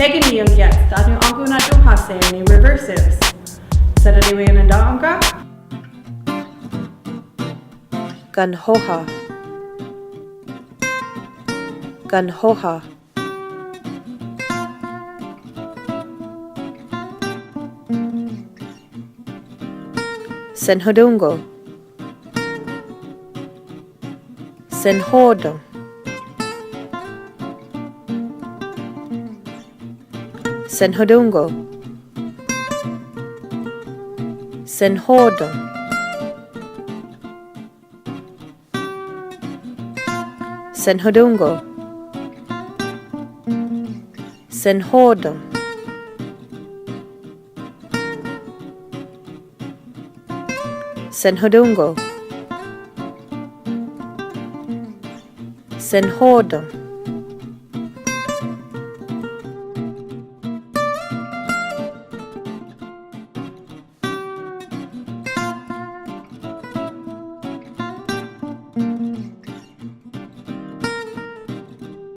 Megani yung get, dating angko na itong hase ni reverses. Sa daliwi na daang ka? Ganhoha. Ganhoha. Senhodungo. Senhodong. Senhodungo. Senhodong. Senhodungo. Senhodong. Senhodungo. Senhodong.